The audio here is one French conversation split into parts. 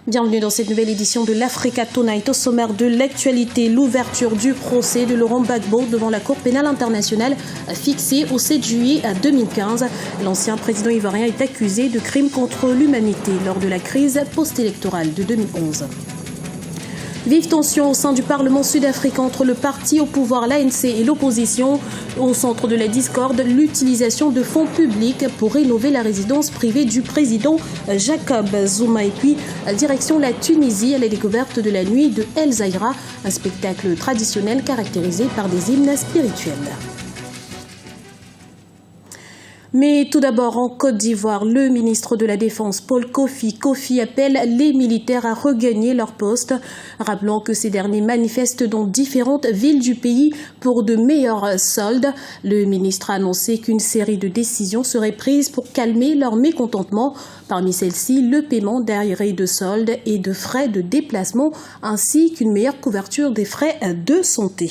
Bienvenue dans cette nouvelle édition de l'Africa Tonight. Au sommaire de l'actualité, l'ouverture du procès de Laurent Gbagbo devant la Cour pénale internationale fixée au 7 juillet 2015. L'ancien président ivoirien est accusé de crimes contre l'humanité lors de la crise post-électorale de 2011. Vive tension au sein du Parlement sud-africain entre le parti au pouvoir, l'ANC, et l'opposition. Au centre de la discorde, l'utilisation de fonds publics pour rénover la résidence privée du président Jacob Zuma. Et puis, direction la Tunisie à la découverte de la nuit de El Zahira, un spectacle traditionnel caractérisé par des hymnes spirituels. Mais tout d'abord, en Côte d'Ivoire, le ministre de la Défense, Paul Kofi, appelle les militaires à regagner leur poste, rappelant que ces derniers manifestent dans différentes villes du pays pour de meilleurs soldes. Le ministre a annoncé qu'une série de décisions seraient prises pour calmer leur mécontentement. Parmi celles-ci, le paiement d'arriérés de soldes et de frais de déplacement, ainsi qu'une meilleure couverture des frais de santé.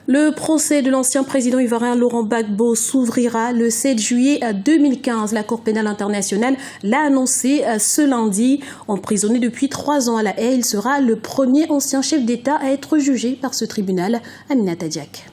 Le procès de l'ancien président ivoirien Laurent Gbagbo s'ouvrira le 7 juillet 2015. La Cour pénale internationale l'a annoncé ce lundi. Emprisonné depuis 3 ans à La Haye, il sera le premier ancien chef d'État à être jugé par ce tribunal. Aminata Diak.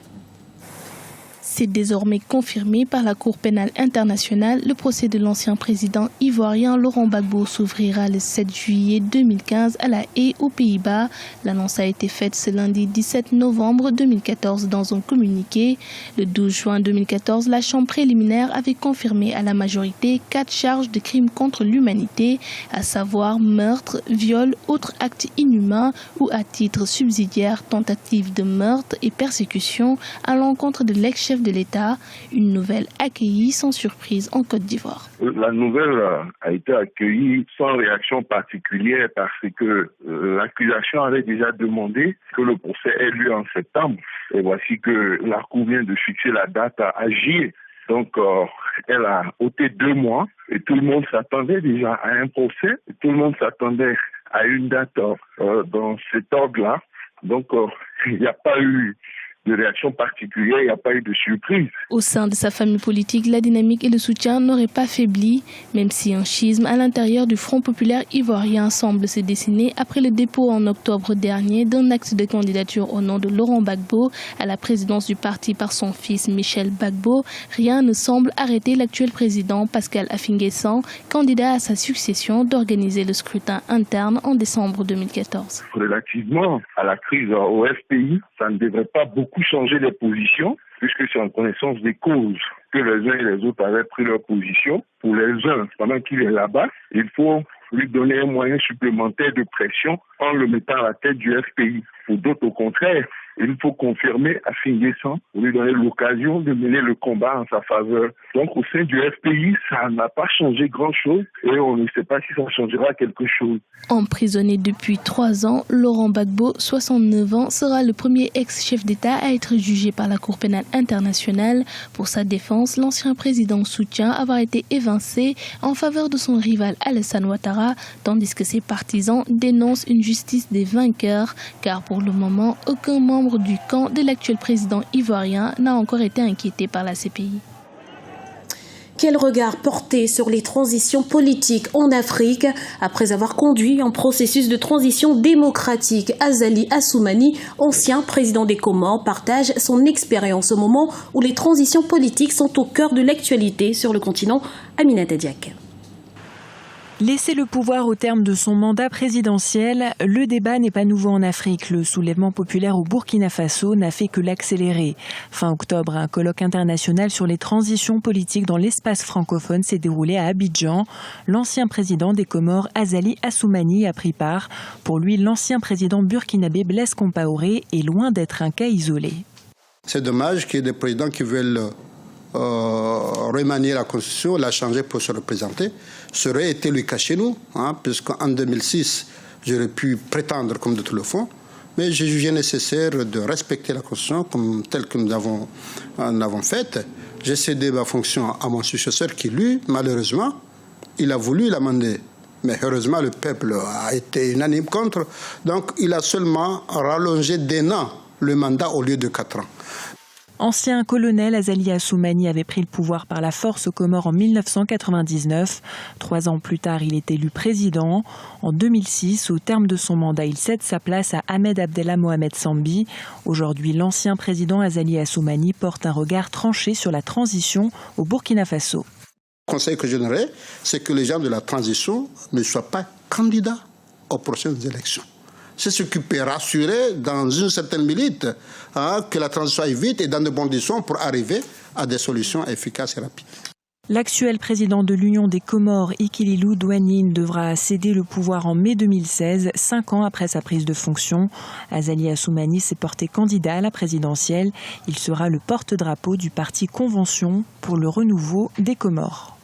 C'est désormais confirmé par la Cour pénale internationale. Le procès de l'ancien président ivoirien Laurent Gbagbo s'ouvrira le 7 juillet 2015 à La Haye, aux Pays-Bas. L'annonce a été faite ce lundi 17 novembre 2014 dans un communiqué. Le 12 juin 2014, la Chambre préliminaire avait confirmé à la majorité 4 charges de crimes contre l'humanité, à savoir meurtre, viol, autres actes inhumains ou à titre subsidiaire, tentative de meurtre et persécution à l'encontre de l'ex-chef de l'État, une nouvelle accueillie sans surprise en Côte d'Ivoire. La nouvelle a été accueillie sans réaction particulière parce que l'accusation avait déjà demandé que le procès ait lieu en septembre. Et voici que la Cour vient de fixer la date à agir. Donc, elle a ôté 2 mois et tout le monde s'attendait déjà à un procès. Et tout le monde s'attendait à une date dans cet ordre-là. Donc, il n'y a pas eu de réaction particulière, il n'y a pas eu de surprise. Au sein de sa famille politique, la dynamique et le soutien n'auraient pas faibli, même si un schisme à l'intérieur du Front populaire ivoirien semble se dessiner après le dépôt en octobre dernier d'un acte de candidature au nom de Laurent Gbagbo à la présidence du parti par son fils Michel Gbagbo. Rien ne semble arrêter l'actuel président Pascal Affi-N'Guessan, candidat à sa succession, d'organiser le scrutin interne en décembre 2014. Relativement à la crise au FPI, ça ne devrait pas beaucoup changer les positions, puisque c'est en connaissance des causes que les uns et les autres avaient pris leur position. Pour les uns, pendant qu'il est là-bas, il faut lui donner un moyen supplémentaire de pression en le mettant à la tête du FPI. Pour d'autres, au contraire, il faut confirmer Affi-N'Guessan pour lui donner l'occasion de mener le combat en sa faveur. Donc au sein du FPI, ça n'a pas changé grand-chose et on ne sait pas si ça changera quelque chose. Emprisonné depuis 3 ans, Laurent Gbagbo, 69 ans, sera le premier ex-chef d'État à être jugé par la Cour pénale internationale. Pour sa défense, l'ancien président soutient avoir été évincé en faveur de son rival Alassane Ouattara, tandis que ses partisans dénoncent une justice des vainqueurs, car pour le moment, aucun membre du camp de l'actuel président ivoirien n'a encore été inquiété par la CPI. Quel regard porter sur les transitions politiques en Afrique? Après avoir conduit un processus de transition démocratique, Azali Assoumani, ancien président des Comores, partage son expérience au moment où les transitions politiques sont au cœur de l'actualité sur le continent. Aminata Diak. Laisser le pouvoir au terme de son mandat présidentiel, le débat n'est pas nouveau en Afrique. Le soulèvement populaire au Burkina Faso n'a fait que l'accélérer. Fin octobre, un colloque international sur les transitions politiques dans l'espace francophone s'est déroulé à Abidjan. L'ancien président des Comores, Azali Assoumani, a pris part. Pour lui, l'ancien président burkinabé Blaise Compaoré est loin d'être un cas isolé. C'est dommage qu'il y ait des présidents qui veulent remanier la Constitution, la changer pour se représenter. Ça aurait été le cas chez nous, puisqu'en 2006, j'aurais pu prétendre comme d'autres le font, mais j'ai jugé nécessaire de respecter la Constitution comme telle que nous l'avons faite. J'ai cédé ma fonction à mon successeur qui, lui, malheureusement, il a voulu l'amender. Mais heureusement, le peuple a été unanime contre, donc il a seulement rallongé d'1 an le mandat au lieu de 4 ans. Ancien colonel, Azali Assoumani avait pris le pouvoir par la force aux Comores en 1999. 3 ans plus tard, il est élu président. En 2006, au terme de son mandat, il cède sa place à Ahmed Abdellah Mohamed Sambi. Aujourd'hui, l'ancien président Azali Assoumani porte un regard tranché sur la transition au Burkina Faso. Le conseil que je donnerais, c'est que les gens de la transition ne soient pas candidats aux prochaines élections. C'est ce qui peut rassurer dans une certaine milite, que la transition aille vite et dans de bonnes conditions pour arriver à des solutions efficaces et rapides. L'actuel président de l'Union des Comores, Ikililou Douanine, devra céder le pouvoir en mai 2016, 5 ans après sa prise de fonction. Azali Assoumani s'est porté candidat à la présidentielle. Il sera le porte-drapeau du parti Convention pour le renouveau des Comores.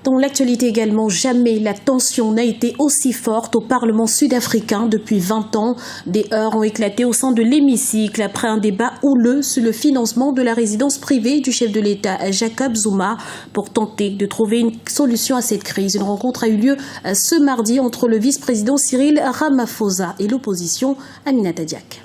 Dans l'actualité également, jamais la tension n'a été aussi forte au Parlement sud-africain depuis 20 ans. Des heurts ont éclaté au sein de l'hémicycle après un débat houleux sur le financement de la résidence privée du chef de l'État Jacob Zuma pour tenter de trouver une solution à cette crise. Une rencontre a eu lieu ce mardi entre le vice-président Cyril Ramaphosa et l'opposition Aminata Diack.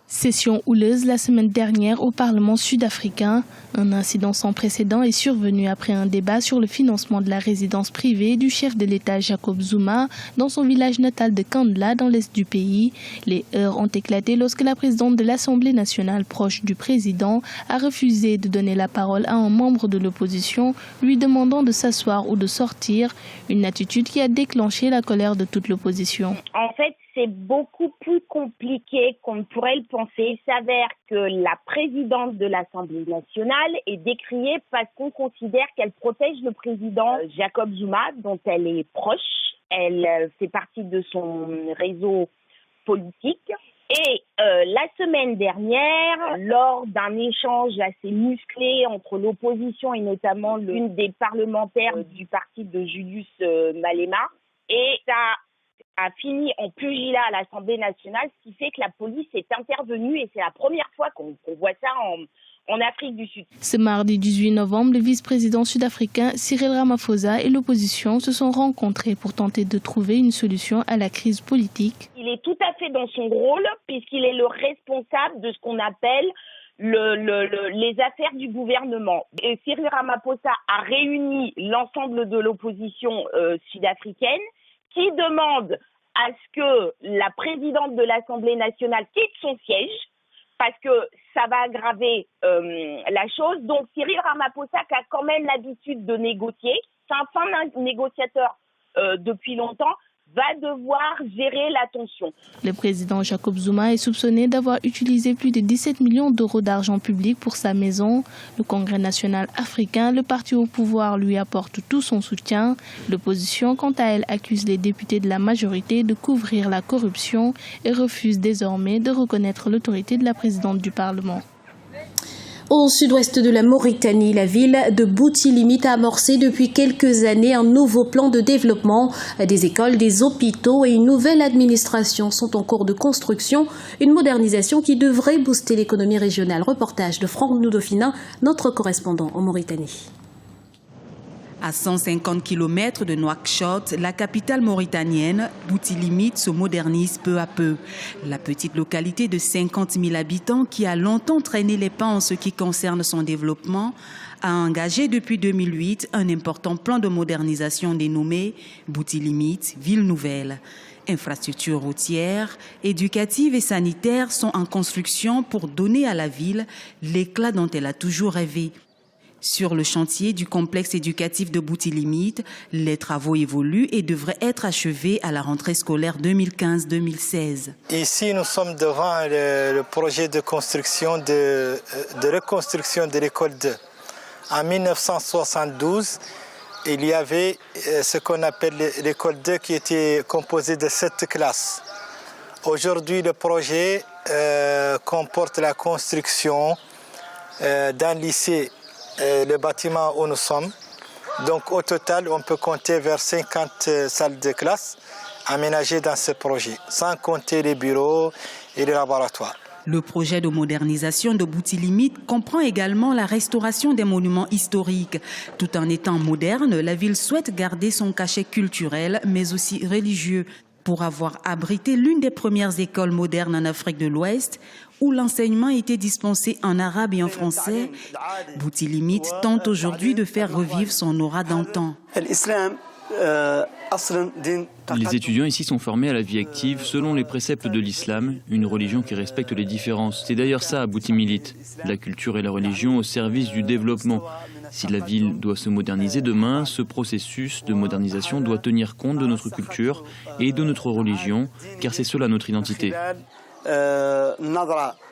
Session houleuse la semaine dernière au Parlement sud-africain. Un incident sans précédent est survenu après un débat sur le financement de la résidence privée du chef de l'État Jacob Zuma dans son village natal de Kandla dans l'est du pays. Les heurts ont éclaté lorsque la présidente de l'Assemblée nationale proche du président a refusé de donner la parole à un membre de l'opposition lui demandant de s'asseoir ou de sortir, une attitude qui a déclenché la colère de toute l'opposition. En fait, c'est beaucoup plus compliqué qu'on ne pourrait le penser. Il s'avère que la présidente de l'Assemblée nationale est décriée parce qu'on considère qu'elle protège le président Jacob Zuma, dont elle est proche. Elle fait partie de son réseau politique. Et la semaine dernière, lors d'un échange assez musclé entre l'opposition et notamment l'une des parlementaires du parti de Julius Malema, et ça a fini en pugilat à l'Assemblée nationale, ce qui fait que la police est intervenue et c'est la première fois qu'on voit ça en Afrique du Sud. Ce mardi 18 novembre, le vice-président sud-africain Cyril Ramaphosa et l'opposition se sont rencontrés pour tenter de trouver une solution à la crise politique. Il est tout à fait dans son rôle puisqu'il est le responsable de ce qu'on appelle les affaires du gouvernement. Et Cyril Ramaphosa a réuni l'ensemble de l'opposition sud-africaine qui demande à ce que la présidente de l'Assemblée nationale quitte son siège parce que ça va aggraver la chose. Donc Cyril Ramaphosa, qui a quand même l'habitude de négocier, c'est un fin négociateur depuis longtemps, va devoir gérer la tension. Le président Jacob Zuma est soupçonné d'avoir utilisé plus de 17 millions d'euros d'argent public pour sa maison. Le Congrès national africain, le parti au pouvoir, lui apporte tout son soutien. L'opposition, quant à elle, accuse les députés de la majorité de couvrir la corruption et refuse désormais de reconnaître l'autorité de la présidente du Parlement. Au sud-ouest de la Mauritanie, la ville de Boutilimit a amorcé depuis quelques années un nouveau plan de développement. Des écoles, des hôpitaux et une nouvelle administration sont en cours de construction. Une modernisation qui devrait booster l'économie régionale. Reportage de Franck Noudofinin, notre correspondant en Mauritanie. À 150 km de Nouakchott, la capitale mauritanienne, Boutilimit se modernise peu à peu. La petite localité de 50 000 habitants qui a longtemps traîné les pas en ce qui concerne son développement a engagé depuis 2008 un important plan de modernisation dénommé Boutilimit Ville Nouvelle. Infrastructures routières, éducatives et sanitaires sont en construction pour donner à la ville l'éclat dont elle a toujours rêvé. Sur le chantier du complexe éducatif de Boutilimit, les travaux évoluent et devraient être achevés à la rentrée scolaire 2015-2016. Ici, nous sommes devant le projet de construction de reconstruction de l'école 2. En 1972, il y avait ce qu'on appelle l'école 2 qui était composée de 7 classes. Aujourd'hui, le projet comporte la construction d'un lycée. Le bâtiment où nous sommes. Donc au total, on peut compter vers 50 salles de classe aménagées dans ce projet, sans compter les bureaux et les laboratoires. Le projet de modernisation de Boutilimit comprend également la restauration des monuments historiques. Tout en étant moderne, la ville souhaite garder son cachet culturel, mais aussi religieux. Pour avoir abrité l'une des premières écoles modernes en Afrique de l'Ouest, où l'enseignement était dispensé en arabe et en français, Boutilimit tente aujourd'hui de faire revivre son aura d'antan. Les étudiants ici sont formés à la vie active selon les préceptes de l'islam, une religion qui respecte les différences. C'est d'ailleurs ça à Boutimilit, la culture et la religion au service du développement. Si la ville doit se moderniser demain, ce processus de modernisation doit tenir compte de notre culture et de notre religion, car c'est cela notre identité.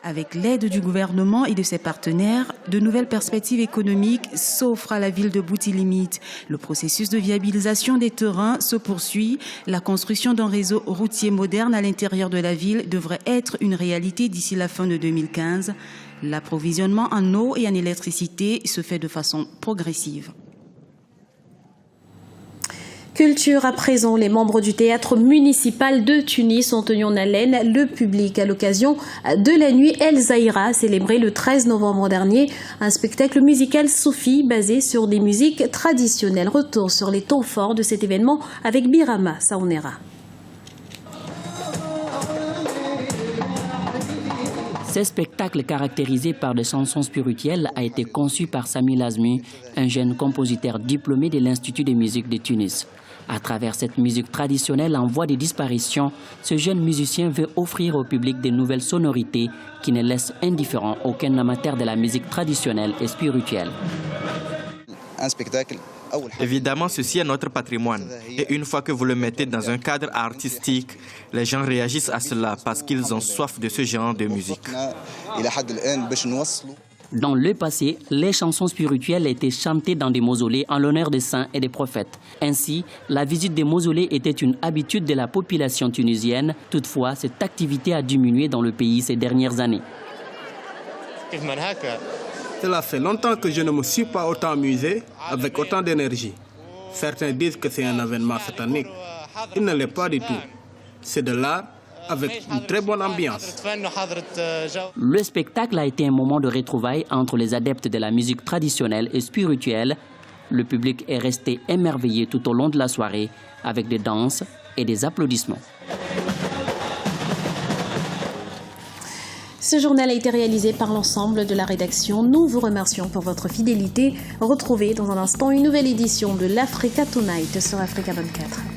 Avec l'aide du gouvernement et de ses partenaires, de nouvelles perspectives économiques s'offrent à la ville de Boutilimit. Le processus de viabilisation des terrains se poursuit. La construction d'un réseau routier moderne à l'intérieur de la ville devrait être une réalité d'ici la fin de 2015. L'approvisionnement en eau et en électricité se fait de façon progressive. Culture à présent, les membres du théâtre municipal de Tunis ont tenu en haleine le public à l'occasion de la nuit El Zahira, célébrée le 13 novembre dernier. Un spectacle musical soufi basé sur des musiques traditionnelles. Retour sur les temps forts de cet événement avec Birama Saounera. Ce spectacle caractérisé par des chansons spirituelles a été conçu par Sami Lazmi, un jeune compositeur diplômé de l'Institut de musique de Tunis. À travers cette musique traditionnelle en voie de disparition, ce jeune musicien veut offrir au public de nouvelles sonorités qui ne laissent indifférent aucun amateur de la musique traditionnelle et spirituelle. Un spectacle. Évidemment, ceci est notre patrimoine. Et une fois que vous le mettez dans un cadre artistique, les gens réagissent à cela parce qu'ils ont soif de ce genre de musique. Dans le passé, les chansons spirituelles étaient chantées dans des mausolées en l'honneur des saints et des prophètes. Ainsi, la visite des mausolées était une habitude de la population tunisienne. Toutefois, cette activité a diminué dans le pays ces dernières années. Cela fait longtemps que je ne me suis pas autant amusé avec autant d'énergie. Certains disent que c'est un événement satanique. Il ne l'est pas du tout. C'est de l'art avec une très bonne ambiance. Le spectacle a été un moment de retrouvailles entre les adeptes de la musique traditionnelle et spirituelle. Le public est resté émerveillé tout au long de la soirée avec des danses et des applaudissements. Ce journal a été réalisé par l'ensemble de la rédaction. Nous vous remercions pour votre fidélité. Retrouvez dans un instant une nouvelle édition de l'Africa Tonight sur Africa 24.